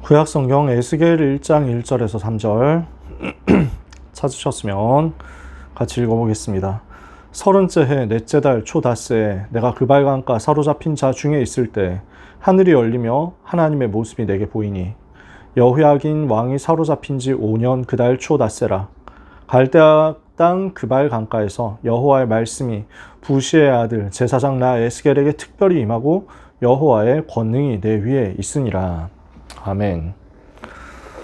구약성경 에스겔 1장 1절에서 3절 찾으셨으면 같이 읽어보겠습니다. 30째 해 넷째 달 초닷새에 내가 그발강가 사로잡힌 자 중에 있을 때 하늘이 열리며 하나님의 모습이 내게 보이니 여호야긴 왕이 사로잡힌 지 5년 그 달 초닷새라. 갈대아 땅 그발강가에서 여호와의 말씀이 부시의 아들 제사장 나 에스겔에게 특별히 임하고 여호와의 권능이 내 위에 있으니라. 아멘.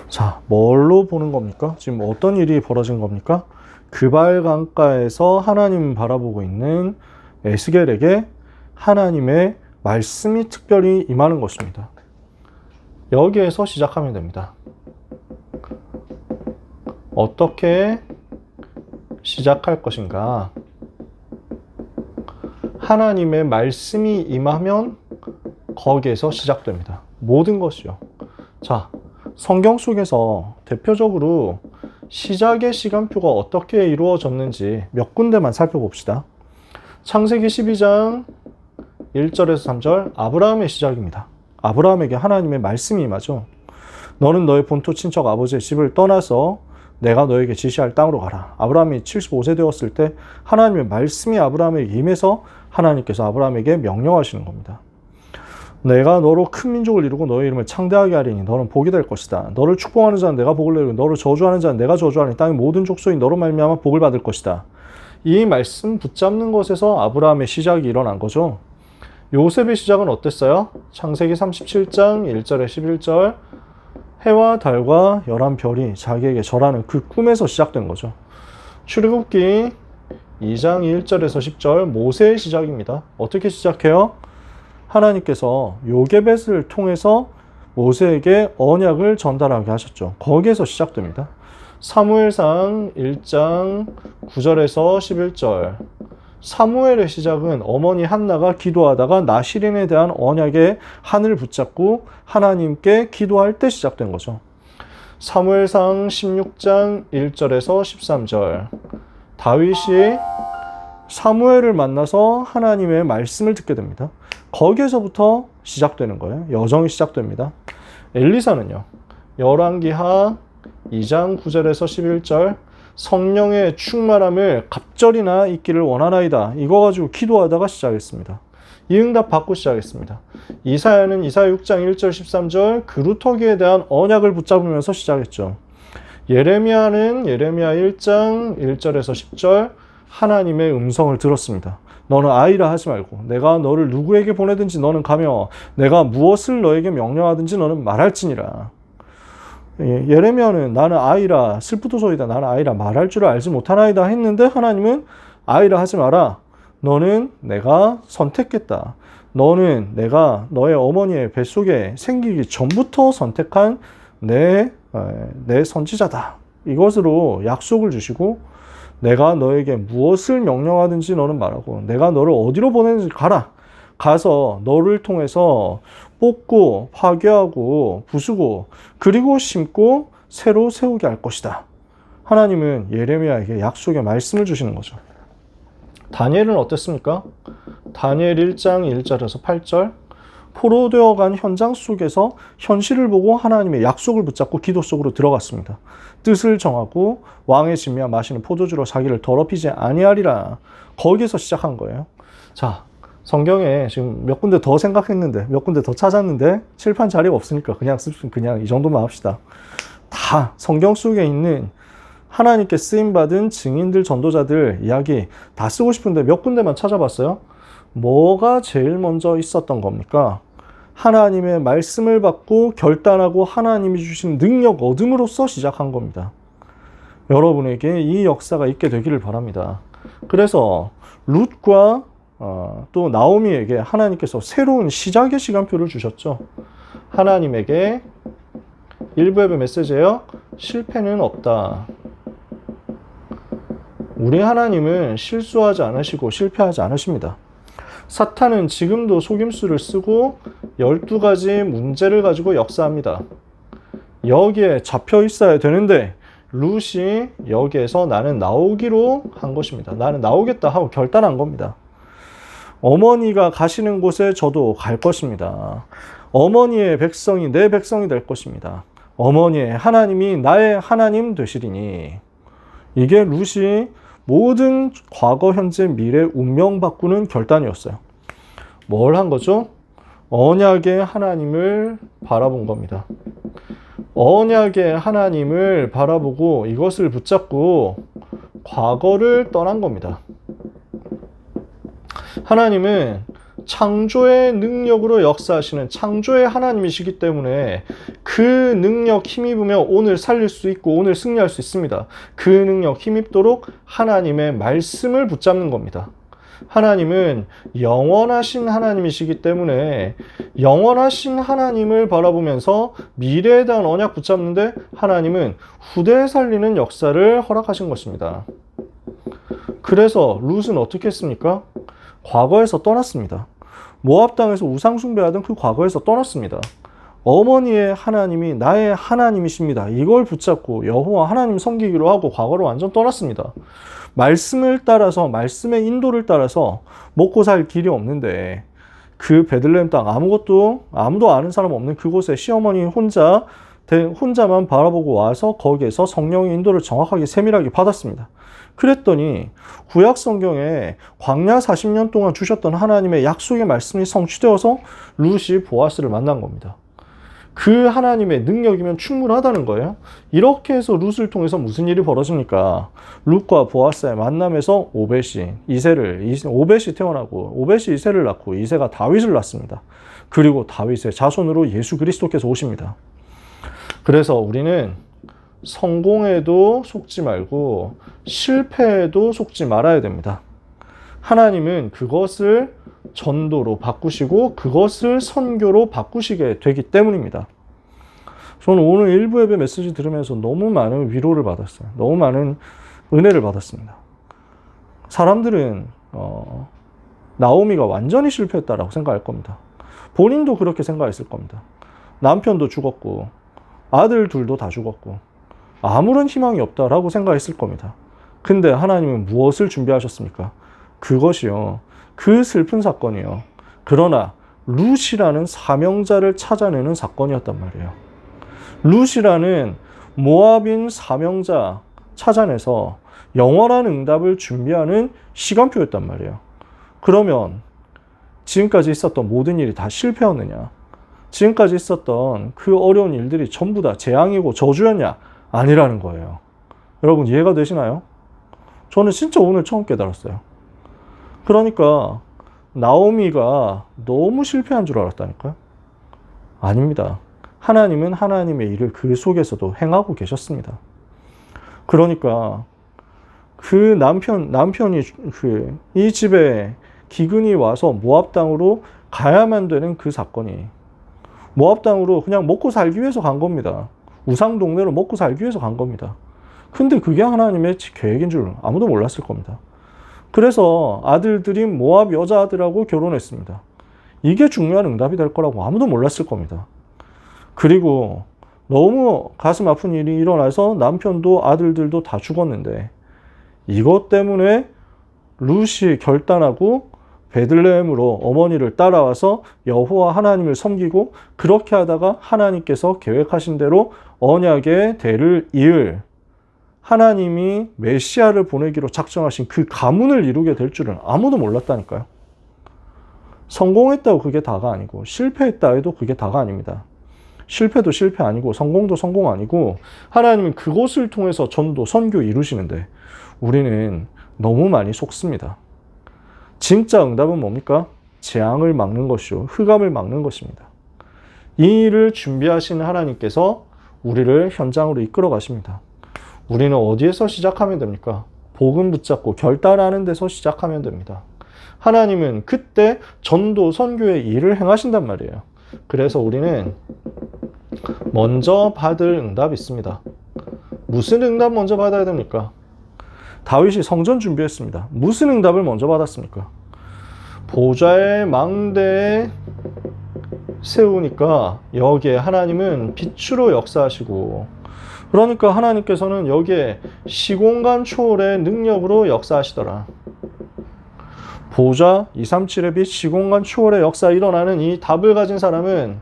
자, 뭘로 보는 겁니까? 지금 어떤 일이 벌어진 겁니까? 그발강가에서 하나님 바라보고 있는 에스겔에게 하나님의 말씀이 특별히 임하는 것입니다. 여기에서 시작하면 됩니다. 어떻게 시작할 것인가? 하나님의 말씀이 임하면 거기에서 시작됩니다. 모든 것이요. 자, 성경 속에서 대표적으로 시작의 시간표가 어떻게 이루어졌는지 몇 군데만 살펴봅시다. 창세기 12장 1절에서 3절 아브라함의 시작입니다. 아브라함에게 하나님의 말씀이 임하죠. 너는 너의 본토 친척 아버지의 집을 떠나서 내가 너에게 지시할 땅으로 가라. 아브라함이 75세 되었을 때 하나님의 말씀이 아브라함에게 임해서 하나님께서 아브라함에게 명령하시는 겁니다. 내가 너로 큰 민족을 이루고 너의 이름을 창대하게 하리니 너는 복이 될 것이다. 너를 축복하는 자는 내가 복을 내리고 너를 저주하는 자는 내가 저주하리니 땅의 모든 족속이 너로 말미암아 복을 받을 것이다. 이 말씀 붙잡는 것에서 아브라함의 시작이 일어난 거죠. 요셉의 시작은 어땠어요? 창세기 37장 1절에 11절 해와 달과 11별이 자기에게 절하는 그 꿈에서 시작된 거죠. 출애굽기 2장 1절에서 10절 모세의 시작입니다. 어떻게 시작해요? 하나님께서 요게벳을 통해서 모세에게 언약을 전달하게 하셨죠. 거기에서 시작됩니다. 사무엘상 1장 9절에서 11절 사무엘의 시작은 어머니 한나가 기도하다가 나시린에 대한 언약의 한을 붙잡고 하나님께 기도할 때 시작된 거죠. 사무엘상 16장 1절에서 13절 다윗이 사무엘을 만나서 하나님의 말씀을 듣게 됩니다. 거기에서부터 시작되는 거예요. 여정이 시작됩니다. 엘리사는요. 열왕기하 2장 9절에서 11절 성령의 충만함을 갑절이나 있기를 원하나이다. 이거 가지고 기도하다가 시작했습니다. 이 응답 받고 시작했습니다. 이사야는 이사야 6장 1절 13절 그루터기에 대한 언약을 붙잡으면서 시작했죠. 예레미야는 예레미야 1장 1절에서 10절 하나님의 음성을 들었습니다. 너는 아이라 하지 말고 내가 너를 누구에게 보내든지 너는 가며 내가 무엇을 너에게 명령하든지 너는 말할지니라. 예레미야는 나는 아이라 슬프도소이다 나는 아이라 말할 줄을 알지 못하나이다 했는데 하나님은 아이라 하지 마라. 너는 내가 선택했다. 너는 내가 너의 어머니의 뱃속에 생기기 전부터 선택한 내 선지자다. 이것으로 약속을 주시고 내가 너에게 무엇을 명령하든지 너는 말하고 내가 너를 어디로 보내는지 가라. 가서 너를 통해서 뽑고 파괴하고 부수고 그리고 심고 새로 세우게 할 것이다. 하나님은 예레미야에게 약속의 말씀을 주시는 거죠. 다니엘은 어땠습니까? 다니엘 1장 1절에서 8절 포로되어 간 현장 속에서 현실을 보고 하나님의 약속을 붙잡고 기도 속으로 들어갔습니다. 뜻을 정하고 왕의 진미와 마시는 포도주로 자기를 더럽히지 아니하리라. 거기에서 시작한 거예요. 자, 성경에 지금 몇 군데 더 생각했는데 몇 군데 더 찾았는데 칠판 자리가 없으니까 그냥 이 정도만 합시다. 다 성경 속에 있는 하나님께 쓰임받은 증인들, 전도자들 이야기 다 쓰고 싶은데 몇 군데만 찾아봤어요. 뭐가 제일 먼저 있었던 겁니까? 하나님의 말씀을 받고 결단하고 하나님이 주신 능력 얻음으로써 시작한 겁니다. 여러분에게 이 역사가 있게 되기를 바랍니다. 그래서 룻과 또 나오미에게 하나님께서 새로운 시작의 시간표를 주셨죠. 하나님에게 1부 예배 메시지예요. 실패는 없다. 우리 하나님은 실수하지 않으시고 실패하지 않으십니다. 사탄은 지금도 속임수를 쓰고 12가지 문제를 가지고 역사합니다. 여기에 잡혀 있어야 되는데 룻이 여기에서 나는 나오기로 한 것입니다. 나는 나오겠다 하고 결단한 겁니다. 어머니가 가시는 곳에 저도 갈 것입니다. 어머니의 백성이 내 백성이 될 것입니다. 어머니의 하나님이 나의 하나님 되시리니. 이게 룻이 모든 과거, 현재, 미래 운명 바꾸는 결단이었어요. 뭘 한 거죠? 언약의 하나님을 바라본 겁니다. 언약의 하나님을 바라보고 이것을 붙잡고 과거를 떠난 겁니다. 하나님은 창조의 능력으로 역사하시는 창조의 하나님이시기 때문에 그 능력 힘입으면 오늘 살릴 수 있고 오늘 승리할 수 있습니다. 그 능력 힘입도록 하나님의 말씀을 붙잡는 겁니다. 하나님은 영원하신 하나님이시기 때문에 영원하신 하나님을 바라보면서 미래에 대한 언약 붙잡는데 하나님은 후대에 살리는 역사를 허락하신 것입니다. 그래서 룻은 어떻게 했습니까? 과거에서 떠났습니다. 모압 땅에서 우상 숭배하던 그 과거에서 떠났습니다. 어머니의 하나님이 나의 하나님이십니다. 이걸 붙잡고 여호와 하나님 섬기기로 하고 과거로 완전 떠났습니다. 말씀을 따라서 말씀의 인도를 따라서 먹고 살 길이 없는데 그 베들레헴 땅 아무도 아는 사람 없는 그곳에 시어머니 혼자만 바라보고 와서 거기에서 성령의 인도를 정확하게 세밀하게 받았습니다. 그랬더니 구약 성경에 광야 40년 동안 주셨던 하나님의 약속의 말씀이 성취되어서 룻이 보아스를 만난 겁니다. 그 하나님의 능력이면 충분하다는 거예요. 이렇게 해서 룻을 통해서 무슨 일이 벌어집니까? 룻과 보아스의 만남에서 오벳이 태어나고 오벳이 이새를 낳고 이새가 다윗을 낳습니다. 그리고 다윗의 자손으로 예수 그리스도께서 오십니다. 그래서 우리는 성공에도 속지 말고 실패에도 속지 말아야 됩니다. 하나님은 그것을 전도로 바꾸시고 그것을 선교로 바꾸시게 되기 때문입니다. 저는 오늘 일부 예배 메시지 들으면서 너무 많은 위로를 받았어요. 너무 많은 은혜를 받았습니다. 사람들은 나오미가 완전히 실패했다라고 생각할 겁니다. 본인도 그렇게 생각했을 겁니다. 남편도 죽었고 아들 둘도 다 죽었고 아무런 희망이 없다라고 생각했을 겁니다. 근데 하나님은 무엇을 준비하셨습니까? 그것이요. 그 슬픈 사건이요. 그러나 룻이라는 사명자를 찾아내는 사건이었단 말이에요. 룻이라는 모압인 사명자 찾아내서 영원한 응답을 준비하는 시간표였단 말이에요. 그러면 지금까지 있었던 모든 일이 다 실패였느냐? 지금까지 있었던 그 어려운 일들이 전부 다 재앙이고 저주였냐? 아니라는 거예요. 여러분 이해가 되시나요? 저는 진짜 오늘 처음 깨달았어요. 그러니까 나오미가 너무 실패한 줄 알았다니까요. 아닙니다. 하나님은 하나님의 일을 그 속에서도 행하고 계셨습니다. 그러니까 그 남편이 이 집에 기근이 와서 모압 땅으로 가야만 되는 그 사건이 모압 땅으로 그냥 먹고 살기 위해서 간 겁니다. 우상 동네로 먹고 살기 위해서 간 겁니다. 근데 그게 하나님의 계획인 줄 아무도 몰랐을 겁니다. 그래서 아들들인 모압 여자아들하고 결혼했습니다. 이게 중요한 응답이 될 거라고 아무도 몰랐을 겁니다. 그리고 너무 가슴 아픈 일이 일어나서 남편도 아들들도 다 죽었는데 이것 때문에 룻이 결단하고 베들레헴으로 어머니를 따라와서 여호와 하나님을 섬기고 그렇게 하다가 하나님께서 계획하신 대로 언약의 대를 이을 하나님이 메시아를 보내기로 작정하신 그 가문을 이루게 될 줄은 아무도 몰랐다니까요. 성공했다고 그게 다가 아니고 실패했다 해도 그게 다가 아닙니다. 실패도 실패 아니고 성공도 성공 아니고 하나님은 그것을 통해서 전도, 선교 이루시는데 우리는 너무 많이 속습니다. 진짜 응답은 뭡니까? 재앙을 막는 것이요. 흑암을 막는 것입니다. 이 일을 준비하시는 하나님께서 우리를 현장으로 이끌어 가십니다. 우리는 어디에서 시작하면 됩니까? 복음 붙잡고 결단하는 데서 시작하면 됩니다. 하나님은 그때 전도, 선교의 일을 행하신단 말이에요. 그래서 우리는 먼저 받을 응답이 있습니다. 무슨 응답 먼저 받아야 됩니까? 다윗이 성전 준비했습니다. 무슨 응답을 먼저 받았습니까? 보좌의 망대에 세우니까 여기에 하나님은 빛으로 역사하시고 그러니까 하나님께서는 여기에 시공간 초월의 능력으로 역사하시더라. 보좌 237의 빛 시공간 초월의 역사 일어나는 이 답을 가진 사람은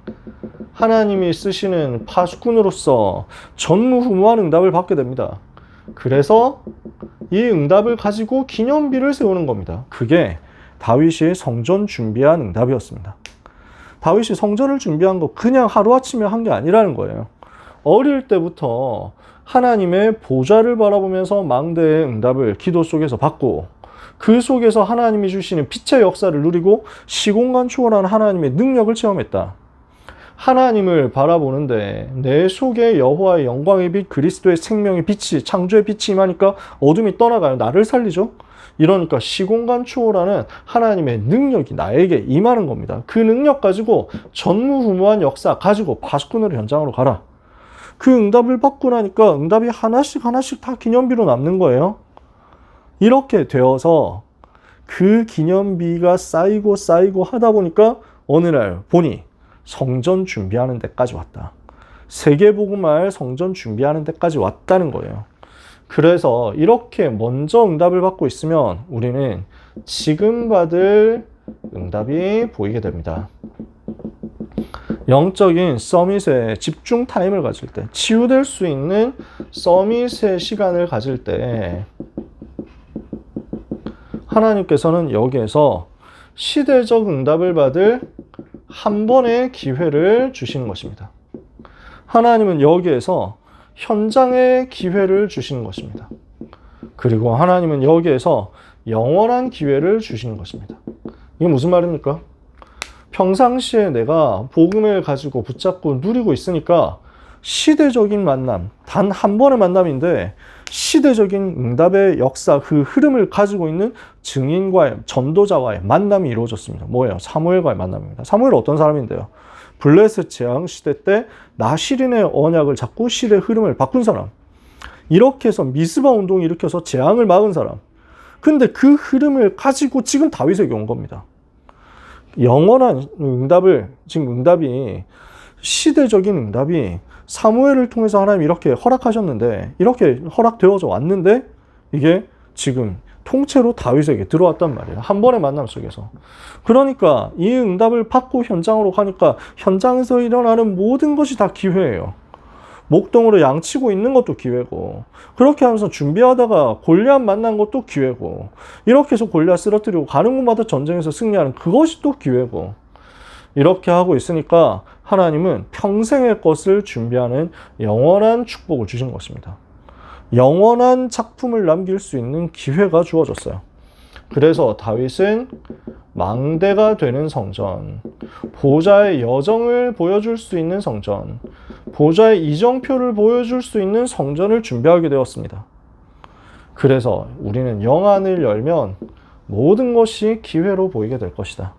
하나님이 쓰시는 파수꾼으로서 전무후무한 응답을 받게 됩니다. 그래서 이 응답을 가지고 기념비를 세우는 겁니다. 그게 다윗이 성전 준비한 응답이었습니다. 다윗이 성전을 준비한 거 그냥 하루아침에 한 게 아니라는 거예요. 어릴 때부터 하나님의 보좌를 바라보면서 망대의 응답을 기도 속에서 받고, 그 속에서 하나님이 주시는 빛의 역사를 누리고 시공간 초월한 하나님의 능력을 체험했다. 하나님을 바라보는데 내 속에 여호와의 영광의 빛, 그리스도의 생명의 빛이, 창조의 빛이 임하니까 어둠이 떠나가요. 나를 살리죠. 이러니까 시공간 초월하는 하나님의 능력이 나에게 임하는 겁니다. 그 능력 가지고 전무후무한 역사 가지고 파수꾼으로 현장으로 가라. 그 응답을 받고 나니까 응답이 하나씩 다 기념비로 남는 거예요. 이렇게 되어서 그 기념비가 쌓이고 하다 보니까 어느 날 보니 성전 준비하는 데까지 왔다. 세계복음화할 성전 준비하는 데까지 왔다는 거예요. 그래서 이렇게 먼저 응답을 받고 있으면 우리는 지금 받을 응답이 보이게 됩니다. 영적인 서밋에 집중 타임을 가질 때, 치유될 수 있는 서밋의 시간을 가질 때 하나님께서는 여기에서 시대적 응답을 받을 한 번의 기회를 주시는 것입니다. 하나님은 여기에서 현장의 기회를 주시는 것입니다. 그리고 하나님은 여기에서 영원한 기회를 주시는 것입니다. 이게 무슨 말입니까? 평상시에 내가 복음을 가지고 붙잡고 누리고 있으니까 시대적인 만남, 단 한 번의 만남인데 시대적인 응답의 역사, 그 흐름을 가지고 있는 증인과의, 전도자와의 만남이 이루어졌습니다. 뭐예요? 사무엘과의 만남입니다. 사무엘은 어떤 사람인데요? 블레셋 재앙 시대 때 나시린의 언약을 잡고 시대의 흐름을 바꾼 사람. 이렇게 해서 미스바 운동을 일으켜서 재앙을 막은 사람. 근데 그 흐름을 가지고 지금 다윗에게 온 겁니다. 영원한 응답을, 지금 응답이, 시대적인 응답이 사무엘을 통해서 하나님이 이렇게 허락하셨는데, 이렇게 허락되어져 왔는데 이게 지금 통째로 다윗에게 들어왔단 말이에요. 한 번의 만남 속에서. 그러니까 이 응답을 받고 현장으로 가니까 현장에서 일어나는 모든 것이 다 기회예요. 목동으로 양치고 있는 것도 기회고, 그렇게 하면서 준비하다가 골리앗 만난 것도 기회고, 이렇게 해서 골리앗 쓰러뜨리고 가는 곳마다 전쟁에서 승리하는 그것이 또 기회고, 이렇게 하고 있으니까 하나님은 평생의 것을 준비하는 영원한 축복을 주신 것입니다. 영원한 작품을 남길 수 있는 기회가 주어졌어요. 그래서 다윗은 망대가 되는 성전, 보좌의 여정을 보여줄 수 있는 성전, 보좌의 이정표를 보여줄 수 있는 성전을 준비하게 되었습니다. 그래서 우리는 영안을 열면 모든 것이 기회로 보이게 될 것이다.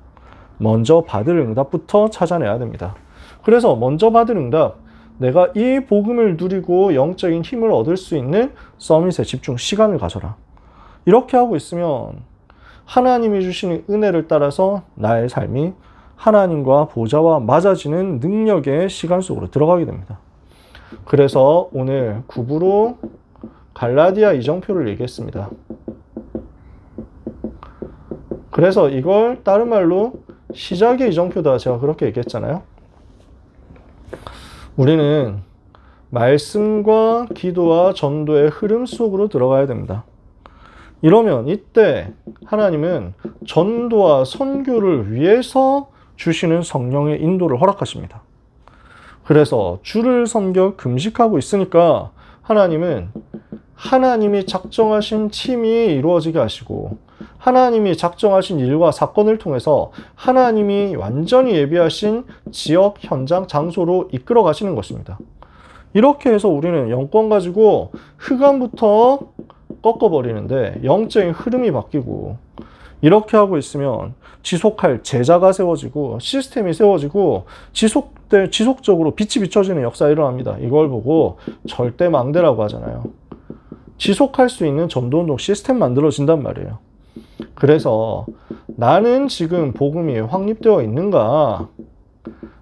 먼저 받을 응답부터 찾아내야 됩니다. 그래서 먼저 받을 응답, 내가 이 복음을 누리고 영적인 힘을 얻을 수 있는 서밋에 집중 시간을 가져라. 이렇게 하고 있으면 하나님이 주시는 은혜를 따라서 나의 삶이 하나님과 보좌와 맞아지는 능력의 시간 속으로 들어가게 됩니다. 그래서 오늘 9부로 갈라디아 이정표를 얘기했습니다. 그래서 이걸 다른 말로 시작의 이정표다, 제가 그렇게 얘기했잖아요. 우리는 말씀과 기도와 전도의 흐름 속으로 들어가야 됩니다. 이러면 이때 하나님은 전도와 선교를 위해서 주시는 성령의 인도를 허락하십니다. 그래서 주를 섬겨 금식하고 있으니까 하나님은 하나님이 작정하신 팀이 이루어지게 하시고, 하나님이 작정하신 일과 사건을 통해서 하나님이 완전히 예비하신 지역, 현장, 장소로 이끌어 가시는 것입니다. 이렇게 해서 우리는 영권 가지고 흑암부터 꺾어버리는데 영적인 흐름이 바뀌고, 이렇게 하고 있으면 지속할 제자가 세워지고 시스템이 세워지고 지속적으로 빛이 비춰지는 역사가 일어납니다. 이걸 보고 절대 망대라고 하잖아요. 지속할 수 있는 전도운동 시스템 만들어진단 말이에요. 그래서 나는 지금 복음이 확립되어 있는가?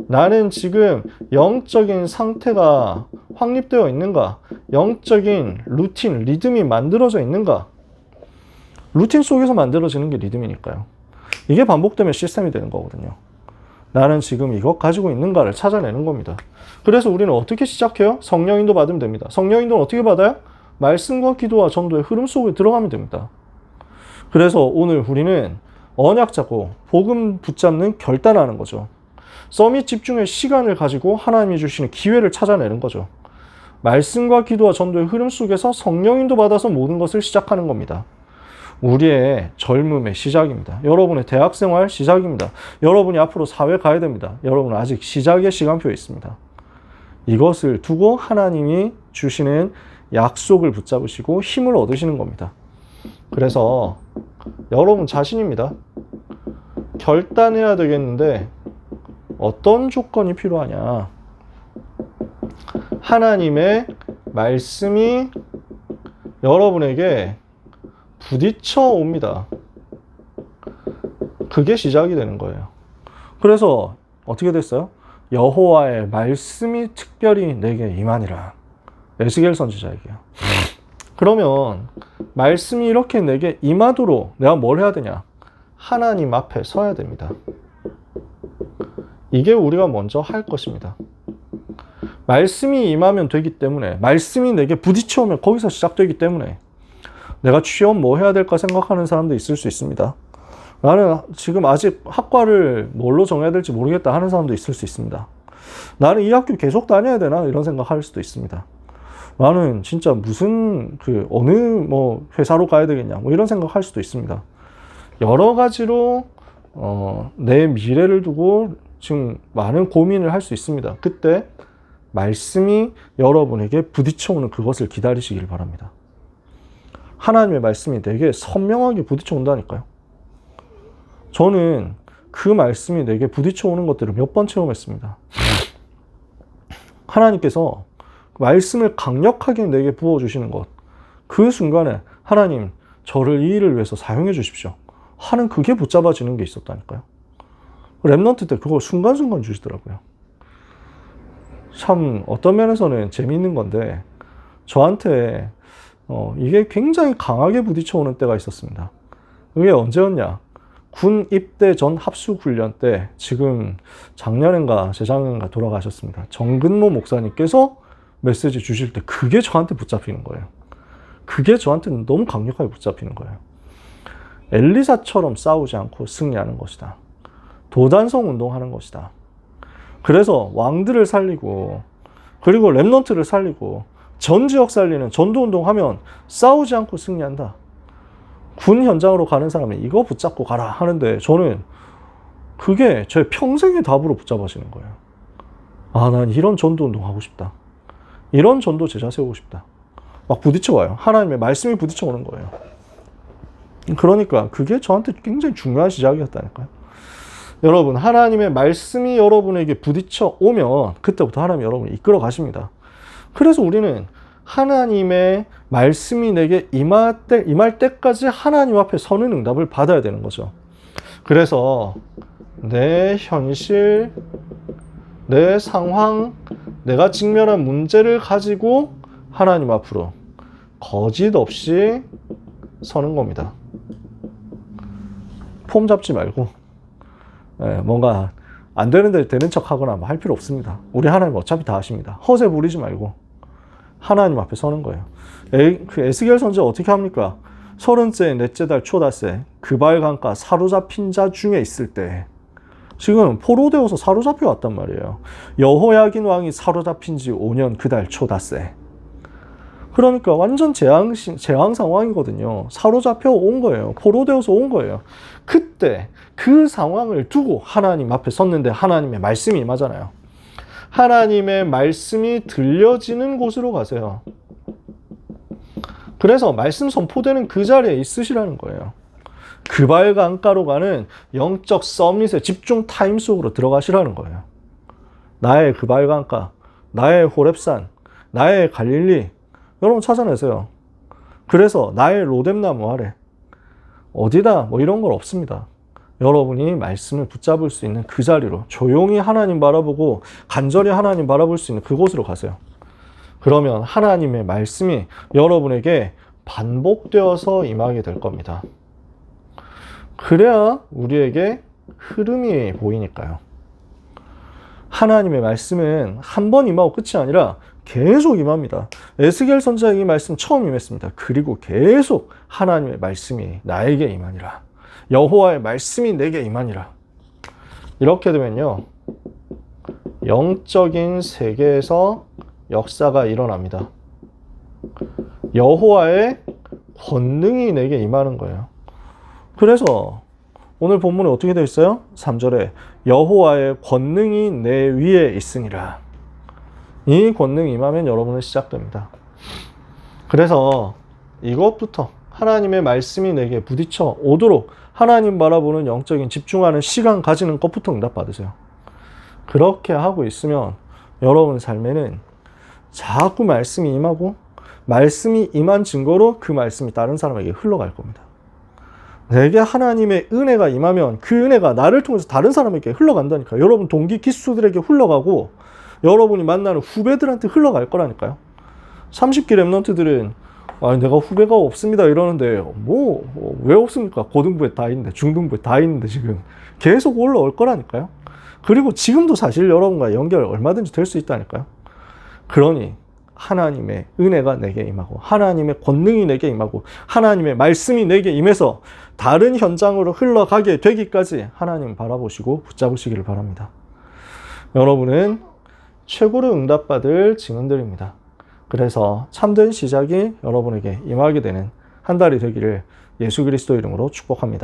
나는 지금 영적인 상태가 확립되어 있는가? 영적인 루틴, 리듬이 만들어져 있는가? 루틴 속에서 만들어지는 게 리듬이니까요. 이게 반복되면 시스템이 되는 거거든요. 나는 지금 이것 가지고 있는가를 찾아내는 겁니다. 그래서 우리는 어떻게 시작해요? 성령인도 받으면 됩니다. 성령인도는 어떻게 받아요? 말씀과 기도와 전도의 흐름 속에 들어가면 됩니다. 그래서 오늘 우리는 언약 잡고 복음 붙잡는 결단하는 거죠. 서밋 집중의 시간을 가지고 하나님이 주시는 기회를 찾아내는 거죠. 말씀과 기도와 전도의 흐름 속에서 성령인도 받아서 모든 것을 시작하는 겁니다. 우리의 젊음의 시작입니다. 여러분의 대학생활 시작입니다. 여러분이 앞으로 사회 가야 됩니다. 여러분은 아직 시작의 시간표에 있습니다. 이것을 두고 하나님이 주시는 약속을 붙잡으시고 힘을 얻으시는 겁니다. 그래서 여러분 자신입니다. 결단해야 되겠는데 어떤 조건이 필요하냐? 하나님의 말씀이 여러분에게 부딪혀 옵니다. 그게 시작이 되는 거예요. 그래서 어떻게 됐어요? 여호와의 말씀이 특별히 내게 임하니라. 에스겔 선지자에게요. 그러면 말씀이 이렇게 내게 임하도록 내가 뭘 해야 되냐? 하나님 앞에 서야 됩니다. 이게 우리가 먼저 할 것입니다. 말씀이 임하면 되기 때문에, 말씀이 내게 부딪혀 오면 거기서 시작되기 때문에 내가 취업 뭐 해야 될까 생각하는 사람도 있을 수 있습니다. 나는 지금 아직 학과를 뭘로 정해야 될지 모르겠다 하는 사람도 있을 수 있습니다. 나는 이 학교 계속 다녀야 되나 이런 생각할 수도 있습니다. 나는 진짜 무슨 어느 회사로 가야 되겠냐 이런 생각할 수도 있습니다. 여러 가지로 내 미래를 두고 지금 많은 고민을 할 수 있습니다. 그때 말씀이 여러분에게 부딪혀오는 그것을 기다리시길 바랍니다. 하나님의 말씀이 내게 선명하게 부딪혀온다니까요. 저는 그 말씀이 내게 부딪혀오는 것들을 몇 번 체험했습니다. 하나님께서 말씀을 강력하게 내게 부어주시는 것, 그 순간에 하나님 저를 이 일을 위해서 사용해 주십시오 하는 그게 붙잡아지는 게 있었다니까요. 랩넌트 때 그걸 순간순간 주시더라고요. 참 어떤 면에서는 재미있는 건데 저한테 이게 굉장히 강하게 부딪혀오는 때가 있었습니다. 그게 언제였냐? 군 입대 전 합숙훈련 때 지금 작년인가 재작년인가 돌아가셨습니다. 정근모 목사님께서 메시지 주실 때 그게 저한테 붙잡히는 거예요. 그게 저한테는 너무 강력하게 붙잡히는 거예요. 엘리사처럼 싸우지 않고 승리하는 것이다. 도단성 운동하는 것이다. 그래서 왕들을 살리고 그리고 랩넌트를 살리고 전 지역 살리는 전도 운동하면 싸우지 않고 승리한다. 군 현장으로 가는 사람은 이거 붙잡고 가라 하는데 저는 그게 제 평생의 답으로 붙잡아지는 거예요. 아, 난 이런 전도 운동 하고 싶다. 이런 전도 제자 세우고 싶다. 막 부딪혀와요. 하나님의 말씀이 부딪혀오는 거예요. 그러니까 그게 저한테 굉장히 중요한 시작이었다니까요. 여러분, 하나님의 말씀이 여러분에게 부딪혀 오면 그때부터 하나님이 여러분을 이끌어 가십니다. 그래서 우리는 하나님의 말씀이 내게 임할 때까지 하나님 앞에 서는 응답을 받아야 되는 거죠. 그래서 내 현실, 내 상황, 내가 직면한 문제를 가지고 하나님 앞으로 거짓 없이 서는 겁니다. 폼 잡지 말고 뭔가 안 되는데 되는 척 하거나 할 필요 없습니다. 우리 하나님 어차피 다 아십니다. 허세 부리지 말고 하나님 앞에 서는 거예요. 그 에스겔 선지자 어떻게 합니까? 30세 넷째 달 초닷새 그발 강가 사로잡힌 자 중에 있을 때 지금 포로되어서 사로잡혀 왔단 말이에요. 여호야긴 왕이 사로잡힌 지 5년 그 달 초닷새. 그러니까 완전 재앙 상황이거든요. 사로잡혀 온 거예요. 포로되어서 온 거예요. 그때 그 상황을 두고 하나님 앞에 섰는데 하나님의 말씀이 임하잖아요. 하나님의 말씀이 들려지는 곳으로 가세요. 그래서 말씀 선포되는 그 자리에 있으시라는 거예요. 그발 강가로 가는 영적 서밋의 집중 타임 속으로 들어가시라는 거예요. 나의 그발 강가, 나의 호렙산, 나의 갈릴리, 여러분 찾아내세요. 그래서 나의 로뎀나무 아래 어디다 이런 건 없습니다. 여러분이 말씀을 붙잡을 수 있는 그 자리로 조용히 하나님 바라보고 간절히 하나님 바라볼 수 있는 그곳으로 가세요. 그러면 하나님의 말씀이 여러분에게 반복되어서 임하게 될 겁니다. 그래야 우리에게 흐름이 보이니까요. 하나님의 말씀은 한 번 임하고 끝이 아니라 계속 임합니다. 에스겔 선지자에게 이 말씀 처음 임했습니다. 그리고 계속 하나님의 말씀이 나에게 임하니라. 여호와의 말씀이 내게 임하니라. 이렇게 되면요, 영적인 세계에서 역사가 일어납니다. 여호와의 권능이 내게 임하는 거예요. 그래서 오늘 본문에 어떻게 되어 있어요? 3절에 여호와의 권능이 내 위에 있으니라. 이 권능이 임하면 여러분은 시작됩니다. 그래서 이것부터 하나님의 말씀이 내게 부딪혀 오도록 하나님 바라보는 영적인 집중하는 시간 가지는 것부터 응답받으세요. 그렇게 하고 있으면 여러분 삶에는 자꾸 말씀이 임하고 말씀이 임한 증거로 그 말씀이 다른 사람에게 흘러갈 겁니다. 내게 하나님의 은혜가 임하면 그 은혜가 나를 통해서 다른 사람에게 흘러간다니까요. 여러분 동기 기수들에게 흘러가고 여러분이 만나는 후배들한테 흘러갈 거라니까요. 30기 랩런트들은 내가 후배가 없습니다 이러는데 왜 없습니까? 고등부에 다 있는데, 중등부에 다 있는데 지금 계속 올라올 거라니까요. 그리고 지금도 사실 여러분과 연결 얼마든지 될 수 있다니까요. 그러니 하나님의 은혜가 내게 임하고 하나님의 권능이 내게 임하고 하나님의 말씀이 내게 임해서 다른 현장으로 흘러가게 되기까지 하나님 바라보시고 붙잡으시기를 바랍니다. 여러분은 최고로 응답받을 증언들입니다. 그래서 참된 시작이 여러분에게 임하게 되는 한 달이 되기를 예수 그리스도 이름으로 축복합니다.